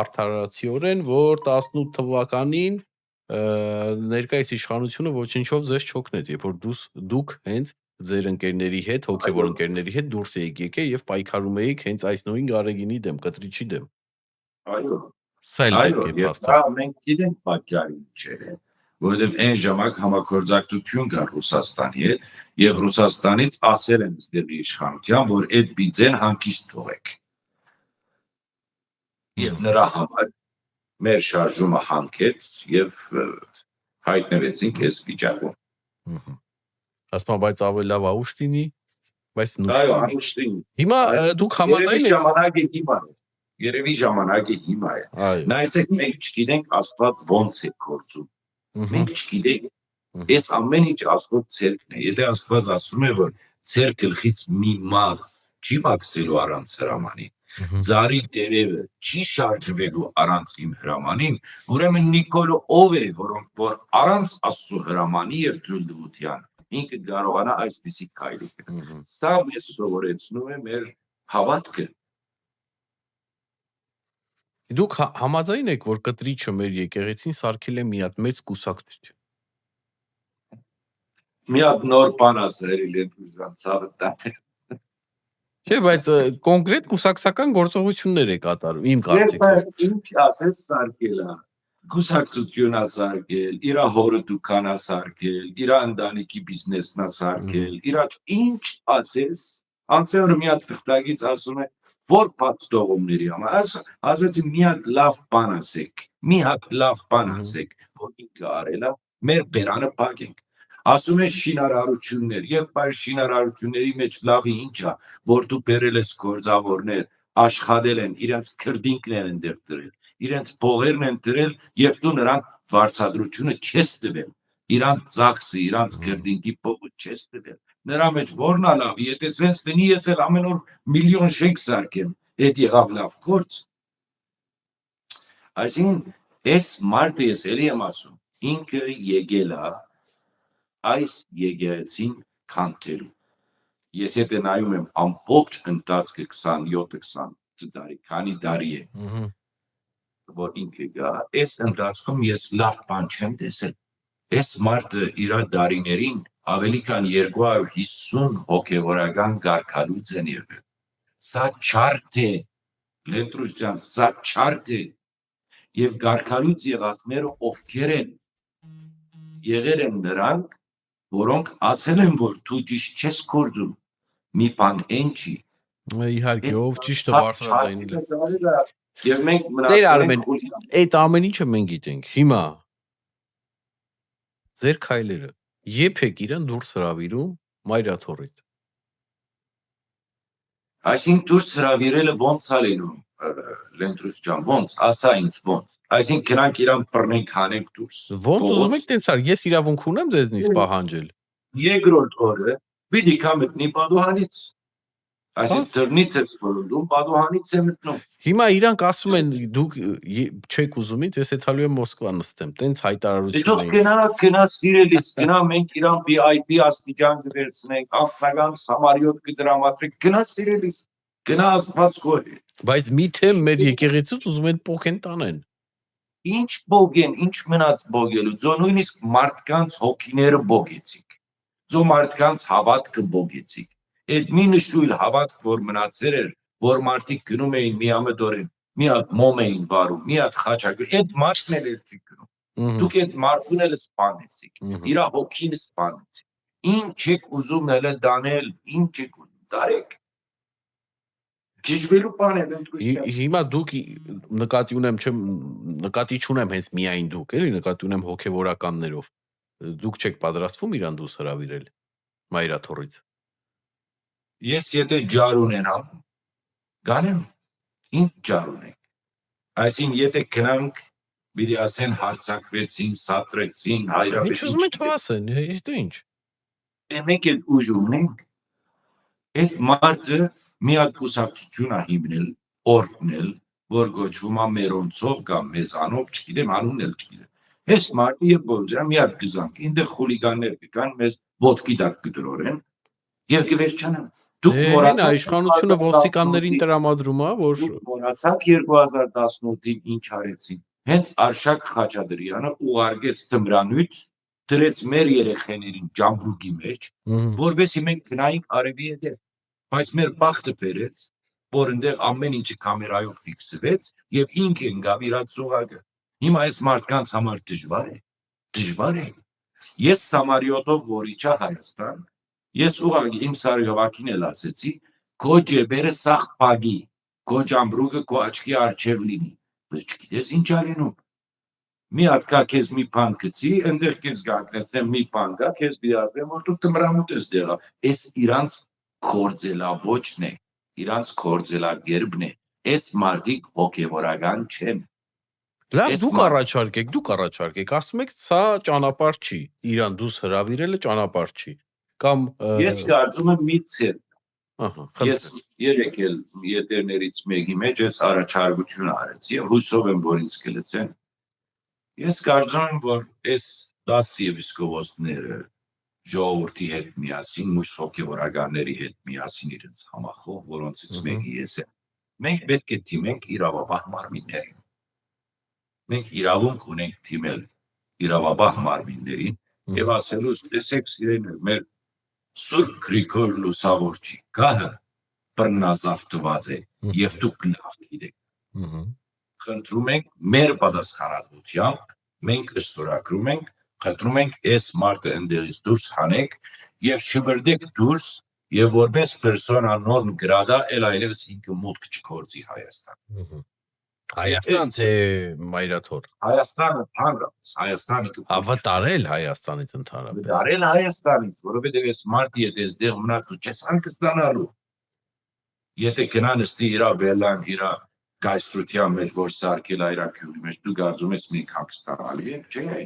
Speaker 1: արդարացիորեն, որ 18 թվականին ներկայիս իշխանությունը ոչինչով ձեզ չօգնեց, երբ որ դուք հենց ձեր ընկերների հետ, հոգևոր ընկերների հետ դուրս էիք եկել եւ պայքարում էիք հենց այս նույն Գարեգինի դեմ, կտրիչի դեմ։
Speaker 2: Այո։
Speaker 1: Սա էլ պետք է փաստը։
Speaker 2: Մենք գիտենք պատճառը ինչ է, որովհետև այն ժամանակ համագործակցություն կար Ռուսաստանի հետ եւ Ռուսաստանից ասել են ստերի իշխանության, որ այդ բիձեն հանգիստ թողեք։ Եվ նրա համար մեր շարժումը հանգեց եւ հայտնվեցինք այս վիճակում։
Speaker 1: Ասում բայց ավելի լավ աուշ լինի, բայց
Speaker 2: այո, աուշ լինի։
Speaker 1: Հիմա դուք համաձայն եք
Speaker 2: ժամանակը հիմա է։ Երևի ժամանակը հիմա է։ Նայեցեք մենք չգիտենք Աստված ոնց է գործում։ Մենք չգիտենք։ Այս ամեն ինչ Աստծո ցերկն է։ Եթե Աստված ասում է, որ ցեր գլխից մի մազ չի մաքսելու առանց հրամանի, ծառի տերևը չի շարժվելու առանց իմ հրամանին, ուրեմն Նիկոլը ով է, որ առանց Աստծո հրամանի եւ թույլտվության ինքը կարողանա այսպիսի քայլ անել։ Սա մեզ սովորեցնում է մեր հավատքը։
Speaker 1: Դուք համաձայն եք, որ կտրիչը մեր եկեղեցին սարքել է մի հատ մեծ կուսակցություն։
Speaker 2: Մի հատ նոր բան ասել լեթուզան ցավտա։
Speaker 1: Չէ, բայց կոնկրետ կուսակցական գործողություններ է կատարում իմ կարծիքով։
Speaker 2: Ինչ ասես սարքելա։ Կուսակցությունն է սարքել, իր հորը դուքան է սարքել, իր ընտանիքի բիզնեսն է սարքել, իր ինչ ասես, անցյալը մի հատ տղտագից ասում է որ պատտողումների համար ասացի մի հատ լավ բան ասեք մի հատ լավ բան ասեք որ ինքը արել է մեր բերանը փակենք ասում է շինարարություններ եւ բայց շինարարությունների մեջ լավի ինչ է որ դու բերել ես գործավորներ աշխատել են իրենց քրդինքներ են դեր դրել իրենց փողերն են դրել եւ դու նրանք վարձատրությունը չես տվել իրանց ծախսը իրանց քրդինքի փողը չես տվել նրա մեջ որն է լավ, եթե սենց լինի, ես էլ ամեն օր միլիոն շենք սարքեմ, այդ եղավ լավ գործ։ Այսինքն, այս մարդը ես էլի եմ ասում, ինքը եկել է այս եկեղեցին քանթելու։ Ես եթե նայում եմ ամբողջ ընթացքը 27-28 տարի, քանի տարի է, որ ինքը գա, այս ընթացքում ես լավ բան չեմ տեսել։ Այս մարդը իր դարիներին ավելի քան 250 հոգևորական գարքալույց են եղել։ Սա չարդ է, Լենտրուս ջան, սա չարդ է։ Եվ գարքալույց եղածները ովքեր են, եղել են նրանք, որոնք ասել են, որ դու ճիշտ չես գործում, մի բան են չի։
Speaker 1: Իհարկե, ով ճիշտը բարձրաձայնել է։
Speaker 2: Եվ մենք
Speaker 1: Տեր
Speaker 2: մնացել
Speaker 1: Արմեն,
Speaker 2: ենք
Speaker 1: այդ ամեն ինչը մենք գիտենք։ Հիմա ձեր քայլերը երբեք իրան դուրս հրավիրում մայրաթորից։
Speaker 2: Այսինքն դուրս հրավիրելը ոնց է լինում, Լենտրուս ջան, ոնց, ասա ինձ ոնց։ Այսինքն գրանք իրան բռնենք հանենք դուրս։
Speaker 1: Ոնց ուզում եք տենց ար, ես իրավունք ունեմ ձեզնից պահանջել։
Speaker 2: Երկրորդ օրը պիտի կա մտնի պատուհանից։ Այսինքն դռնից է որոնդում, պատուհանից է մտնում։
Speaker 1: Հիմա իրանք ասում են դուք չեք ուզում ինձ, ես եթալու եմ Մոսկվա նստեմ, տենց հայտարարություն
Speaker 2: էին։ Գնա սիրելիս, գնա մենք իրան VIP աստիճան կվերցնենք, անձնական Սամարիոտ կդրամատրենք, գնա սիրելիս, գնա Աստված գոհ։
Speaker 1: Բայց միթե մեր եկեղեցուց ուզում են փոխեն տանեն։
Speaker 2: Ինչ բոգեն, ինչ մնաց բոգելու, ձո նույնիսկ մարդկանց հոգիները բոգեցիք, ձո մարդկանց հավատքը բոգեցիք։ Այդ մի նշույլ հավատք, որ մնացել էր, որ մարդիկ գնում էին միամտորեն, մի հատ մոմ էին վարում, մի հատ խաչակիր, այդ մարդն էլ էր չի գնում։ Դուք այդ մարդուն էլ սպանեցիք, իր հոգին սպանեցիք։ Ինչ եք ուզում հələ դանել, ինչ եք ուզում դարեք։ Գիժվելու բան է Լենտրուս։
Speaker 1: Հիմա դուք նկատի չունեմ հենց միայն դուք, էլի նկատի ունեմ հոգևորականներով։ Դուք չեք պատրաստվում իրան դուրս հրավիրել մայրաթորից։
Speaker 2: Ես եթե ջար ունենամ, գանեմ, ինչ ջար ունենք։ Այսինքն եթե գնանք, պիտի ասեն հարցակվեցին, սատրեցին, հայրավետին։
Speaker 1: Ինչ ուզում եք թող ասեն, հետո ինչ։
Speaker 2: Մենք էլ ուժ ունենք։ Այդ մարդը մի հատ կուսակցություն է հիմնել, օրհնել, որ գոչվում է մերոնցով կամ մեզանով, չգիտեմ, անունն էլ չգիտեմ։ Այս մարդը եւ բոլորը մի հատ գզանք, ինտեղ խուլիգաններ կգան, մեզ ոտքի տակ կդրորեն եւ կվերջանան։ Դուք
Speaker 1: մոռացաք իշխանությունը ոստիկաններին տրամադրում է, որ
Speaker 2: մոռացաք 2018-ին ինչ արեցին։ Հենց Արշակ Խաչատրյանը ուղարկեց թմրանյութ, դրեց մեր երեխաներին ջամբուկի մեջ, որովհետեւ մենք գնայինք արևի հետ, բայց մեր բախտը բերեց, որ այնտեղ ամեն ինչը կամերայով ֆիքսվեց եւ ինքը ընկավ իր ծուղակը։ Հիմա այս մարդկանց համար դժվար է։ Ես Սամարիոտով որիչա Հայաստան, ես ուղղակի իմ սարգսակին էլ ասեցի, քո ջեբերը սախ բագի, քո ջամբրուկը քո աչքի առջև լինի։ Չգիտես ինչ արենում։ Մի հատ կա քեզ մի բան գցի, այնտեղ քեզ գակնեցնեմ մի բան կա, քեզ դիապրեմ, որ դու տմրանուտ ես դեղա։ Այս իրանց կորձելավոճն է, իրանց կորձելագերբն է։ Այս մարդիկ հոգևորական չեն։
Speaker 1: Լավ, դուք առաջարկեք, ասում եք, սա ճանապարհ չի, իրան դուս հրավիրելը ճանապարհ չի։ Կամ
Speaker 2: ես կարծում եմ մի ցեր։
Speaker 1: Ահա,
Speaker 2: ես երեք էլ ետերներից մեկի մեջ ես առաջարկություն արեցի եւ հուսով եմ, որ ինձ կլսեն։ Ես կարծում եմ, որ այս 10 եպիսկոպոսները ժողովրդի հետ միասին, մյուս հոգևորականների հետ միասին իրենց համախոհ, որոնցից մեկը ես եմ։ Մենք պետք է թիմենք իրավաբան մարմիններին։ Մենք իրավունք ունենք թիմել իրավաբան մարմիններին եւ ասելու, տեսեք սիրելիներ, մեր Սուրբ Գրիգոր Լուսավորչի գահը բռնազավթված է եւ դուք լավ գիտեք։ Խնդրում ենք մեր պատասխանատվությամբ, մենք ստորագրում ենք, խնդրում ենք այս մարդը ընդդեղից դուրս հանեք եւ շվրդեք դուրս եւ որպես persona non grata էլ այլևս ինքը մուտք չգործի Հայաստան։
Speaker 1: Հայաստան թե մայրաթոր։
Speaker 2: Հայաստանը հանրապես, Հայաստանը
Speaker 1: Ավտարել Հայաստանից ընդհանրապես։
Speaker 2: Վտարել Հայաստանից, որովհետև այս մարդը եթե այստեղ մնա դու չես հանգստանալու։ Եթե գնան ստի իրա բելան, իրա գայստրության մեջ որ սարքել այրա քյուրի մեջ, դու կարծում ես մենք հանգստանալու ենք, չէ՞։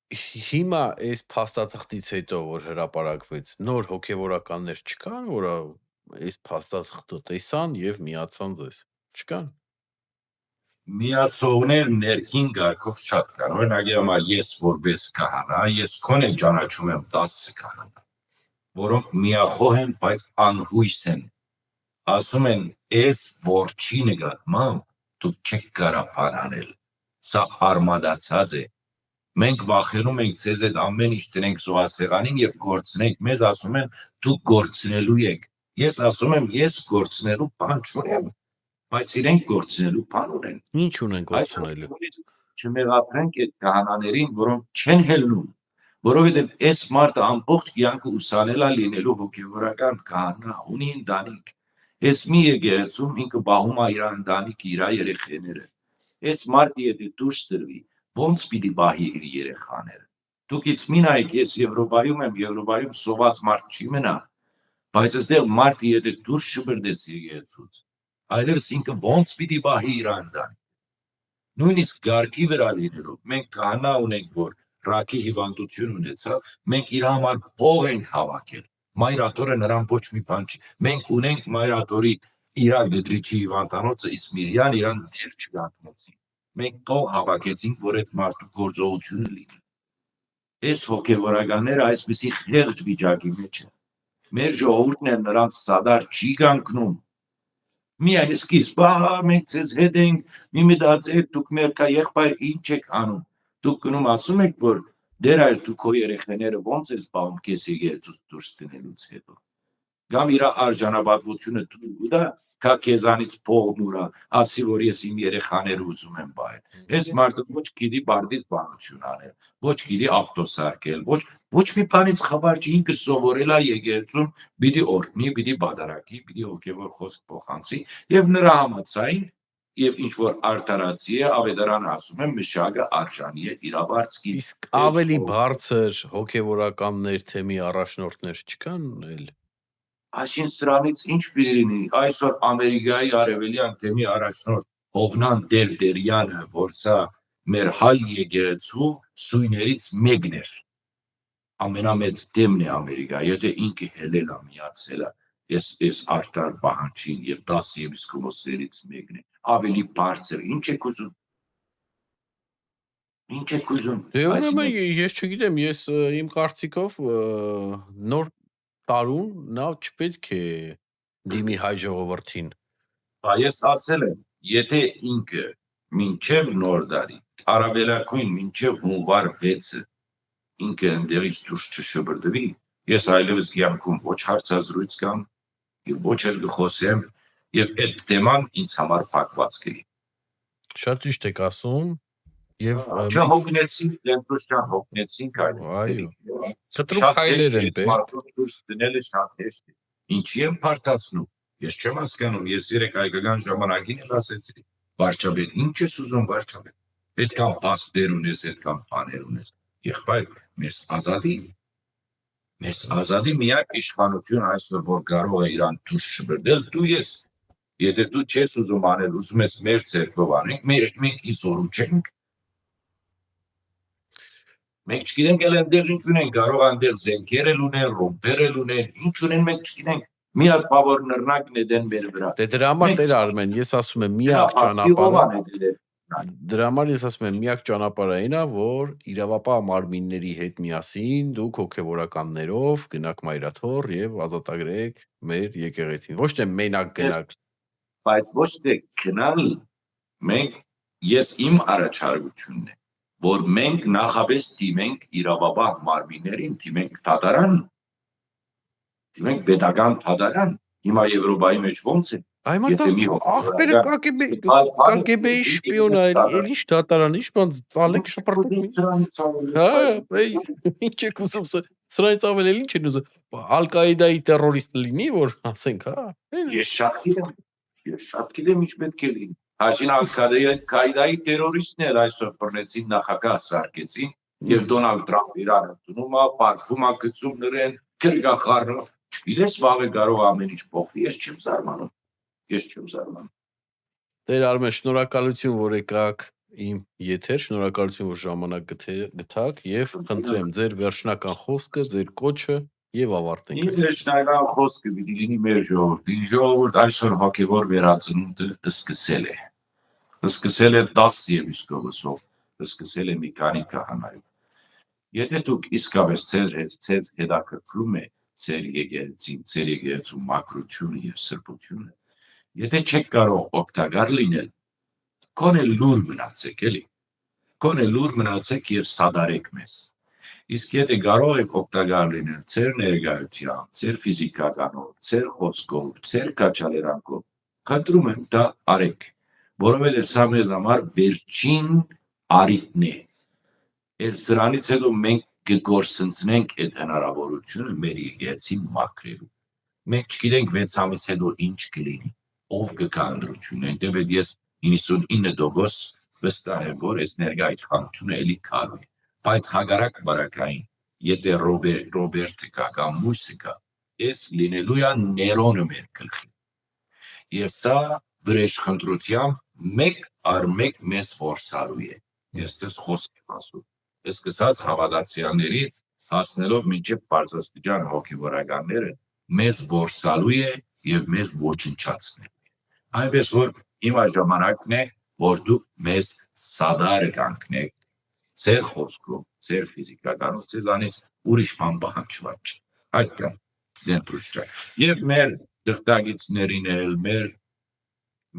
Speaker 1: Հիմա այս փաստաթղթից հետո որ հրապարակվեց, նոր հոգևորականներ չկան, որ այս փաստաթղթը տեսան եւ միացան ձեզ։ Չկան։
Speaker 2: միացողներ ներքին գարկով շատ կան։ Օրինակ համար ես որպես քահանա, ես քոնե ճանաչում եմ 10 քահանա, որոնք միախոհ են, բայց անհույս են։ Ասում են, «Էս որջի նկատմամբ դուք չեք կարող բան անել»։ Սա արմադացած է։ Մենք վախենում ենք ցեզ այդ ամեն ինչ տնենք զոհասեղանին եւ գործնենք։ Մեզ ասում են, դուք գործնելու եք։ Ես ասում եմ, ես գործնելու բան չունեմ, բայց իրենք գործնելու բան ունեն։
Speaker 1: Ինչ ունեն գործնելու։
Speaker 2: Չմեղադրենք այդ քահանաներին, որոնք չեն հելնում, որովհետեւ այս մարդը ամբողջ կյանքը ուսանել է լինելու հոգեվորական քահանա, ունի ընտանիք։ Այս մի եկեղեցում ինքը բահում է իր ընտանիքը, իր երեխաները։ Այս մարդը եթե դուրս տրվի, ոնց պիտի բահի իր երեխաները։ Դուքից մի նայեք, ես Եվրոպայում եմ, Եվրոպայում սոված մարդ չի մնա, բայց այստեղ մարդը եթե դուրս չբրդես եկեղեցուց, այլևս ինքը ոնց պիտի բահի իր ընտանիքը։ Նույնիսկ գարկի վրա լինելով, մենք քահանա ունենք, որ ռաքի հիվանդություն ունեցավ, մենք իր համար փող ենք հավաքել։ Մայրաթորը նրան ոչ մի բան չի։ Մենք ունենք Մայրաթորի իր գդրիչի հիվանդանոցը Իսմիրյան իրան դեր չգանցնեցին։ Մենք փող հավաքեցինք, որ այդ մարդու գործողությունը լինի։ Այս հոգևորականները այսպեսի խեղճ վիճակի մեջ են։ Մեր ժողովուրդն է նրանց սադար չի կանգնում։ Միայն սկիզբ, մենք ձեզ հետ ենք, մի մտածեք, դուք մեր եղբայր ինչ եք անում։ Դուք գնում ասում եք, որ դեր այր դու քո երեխաները ոնց ես պահում քեզ եկեղեցուց դուրս տնելուց հետո։ Կամ իր արժանապատվությունը դու դա կա քեզանից փողն ուրա, ասի որ ես իմ երեխաները ուզում եմ բայել։ Այս մարդը ոչ գիտի բարդից բանություն անել, ոչ գիտի ավտոսարկել, ոչ մի բանից խաբար չի, ինքը սովորել է եկեղեցում, պիտի օրհնի, պիտի բادرակի, պիտի հոգևոր խոսք փոխանցի, եւ նրա համաձայն եւ ինչ որ արտարացի է, ավետարանը ասում է մշակը արժանի է իրավարձքի։
Speaker 1: Իսկ ավելի բարձր հոգևորականներ թեմի առաջնորդներ չկան էլ։
Speaker 2: Այսին սրանից ինչ պիտի լինի։ Այսօր Ամերիկայի արևելյան թեմի առաջնորդ Հովնան Դերդերյանը, որ սա մեր հայ եկեղեցու սույներից մեկն էր։ Ամենամեծ դեմն է Ամերիկայի, եթե ինքը հելել է միացել է, ես արտար պահանջին եւ 10 եպիսկոպոսներից մեկն է։ Ավելի բարձր, ինչ եք ուզում։ Ինչ եք ուզում։
Speaker 1: Դե ուրեմն ես չգիտեմ, ես իմ կարծիքով նոր տարուն նա չպետք է դիմի հայ ժողովրդին։
Speaker 2: Ես ասել եմ, եթե ինքը մինչև նոր տարի, առավելագույն մինչև հունվար 6-ը ինքը ընդերից դուրս չշբրդվի, ես այլևս կյանքում ոչ հարցազրույց կամ եւ ոչ էլ գխոսեմ եւ այդ թեման ինձ համար փակված կլինի։
Speaker 1: Շատ ճիշտ եք ասում եւ
Speaker 2: չհոգնեցինք, դեմքուշան հոգնեցինք այլ։
Speaker 1: Այո։ Կտրուկ հայլեր են պետք։
Speaker 2: Դուրս դնելը շատ հեշտ է։ Ինչի եմ փարտացնում։ Ես չեմ հասկանում, ես երեք այգական ժամանակին էլ ասեցի, վարչապետ, ինչ ես ուզում վարչապետ։ Այդքան պաստեր ունես, այդքան բաներ ունես։ Եղբայր, մեզ ազատի միակ իշխանություն այսօր, որ կարող է իրան դուրս շբրդել, դու ես։ Եթե դու չես ուզում անել, ուզում ես մեր ցերկով անենք, մենք իզորու չենք։ Մենք չգիտենք էլ այնտեղ ինչ ունեն, կարող այնտեղ զենքեր էլ ունեն, ռոմպեր էլ ունեն, ինչ ունեն մենք չգիտենք։ Մի հատ բավոր նռնակն է դեն մեր վրա։
Speaker 1: Դե դրա համար Տեր Արմեն, ես ասում եմ միակ ճանապարհը։ Դրա համար ես ասում եմ միակ ճանապարհը այն է, որ իրավապահ մարմինների հետ միասին դուք հոգևորականներով գնաք Մայրաթոր եւ ազատագրեք մեր եկեղեցին։ Ոչ թե մենակ գնաք։
Speaker 2: Բայց ոչ թե գնալ, ես իմ առաջարկությունն է, որ մենք նախապես դիմենք իրավապահ մարմիններին, դիմենք դատարան, դիմենք պետական դատարան։ Հիմա Եվրոպայի մեջ ոնց է։
Speaker 1: Այ մարդիկ ախպերը KGB-ի շպիոն է, էլ ինչ դատարան, ինչ բան ծալեք շփրտում։ Հա, ինչ եք ուզում, սրանից ավել էլ ինչ են ուզում։ Ալ-Կաիդայի տերորիստ լինի, որ ասենք, հա։
Speaker 2: Ես շատ գիտեմ ինչ պետք է լինի։ Այսին Ալ-Կաիդայի տերորիստն էլ այսօր բռնեցին, նախագահ սարքեցին եւ Դոնալդ Թրամփ իրար ընդունում է, պարվում է գծում նրան, քրգախառնում։ Չգիտես վաղը կարող ամեն ինչ փոխվի, ես չեմ զարմանում։
Speaker 1: Տեր Արմեն, շնորհակալություն, որ եկաք իմ եթեր, շնորհակալություն, որ ժամանակ գտաք եւ խնդրեմ ձեր վերջնական խոսքը, ձեր կոչը եւ ավարտենք։
Speaker 2: Իմ վերջնական խոսքը պիտի լինի մեր ժողովրդին։ Ժողովուրդ այսօր հոգեվոր վերածնունդը սկսել է։ Սկսել է 10 եպիսկոպոսով, սկսել է մի քանի քահանայով։ Եթե դուք իսկապես ձեր հետաքրքրում է ձեր եկեղեցին, ձեր եկեղեցու մաքրությունը եւ սրբությունը, եթե չեք կարող օգտակար լինել, քոնե լուր մնացեք, էլի։ Քոնե լուր մնացեք եւ սադարեք մեզ։ Իսկ եթե կարող եք օգտակար լինել ձեր ներկայությամբ, ձեր ֆիզիկականով, ձեր խոսքով, ձեր կաչալերանքով, խնդրում եմ դա արեք, որովհետեւ սա մեզ համար վերջին արիտն է։ Էլ սրանից հետո մենք կգործընծնենք այդ հնարավորությունը մեր եկեղեցին մաքրելու։ Մենք չգիտենք 6 ամիս հետո ինչ կլինի, ով կգա ընտրություն, այնտեղ ես 99% վստահ եմ, որ այս ներկայ իշխանությունը էլի քարու է, բայց հագարակ բարակային, եթե Ռոբերտը կա կամ Մույսը կա, ես լինելու է Ներոնը մեր գլխի։ Եվ սա վրեժխնդրությամբ մեկ առ մեկ մեզ ֆորսարու է։ Ես ձեզ խոսք եմ ասում։ Ես սկսած հավատացյալներից հասնելով մինչև բարձրաստիճան հոգևորականները մեզ որսալու է եւ մեզ ոչնչացնելու է։ Այնպես որ հիմա ժամանակն է, որ դուք մեզ սադար կանքնեք ձեր խոսքով, ձեր ֆիզիկականով, ձեզանից ուրիշ բան պահանջված չէ։ Այդքան դենտրուշճա։ Եվ մեր դրտագիցներին էլ, մեր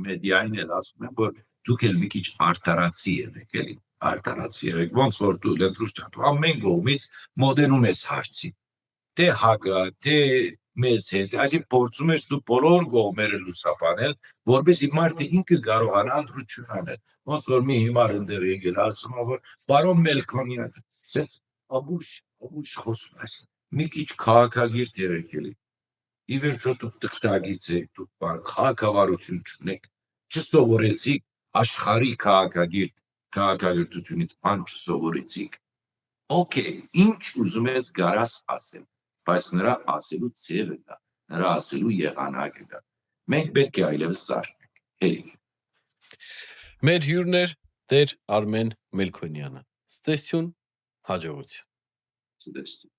Speaker 2: մեդիային էլ ասում եմ, որ դուք էլ մի քիչ արտարացի եք, էլի, արտարացի եք, ոնց որ դու դենտրուշճա, դու ամեն կողմից մոդենում ես հարցի։ Թե հագա, թե մեզ հետ, այսինքն փորձում ես դու բոլոր կողմերը լուսաբանել, որպեսզի մարդը ինքը կարողանա ընտրություն անել։ Ոնց որ մի հիմար ընդեղ եկել ասում է, որ բարոն Մելքոնյան, ասես ամուր խոսում ես։ Մի քիչ քաղաքագիրտ եղեք էլի։ Ի վերջո դուք դրտագից եք, դուք քաղաքավարություն չունեք, չսովորեցիք աշխարհի քաղաքագիրտությունից բան չսովորեցիք։ Okay, ինչ ուզում ես գարաս ասել, բայց նրա ասելու ձևը կա, նրա ասելու եղանակը կա։ Մենք պետք է այլևս սարքենք, հերիք։
Speaker 1: Մեր հյուրն էր Տեր Արմեն Մելքոնյանը։ Ցտեսություն, հաջողություն։
Speaker 2: Ցտեսություն։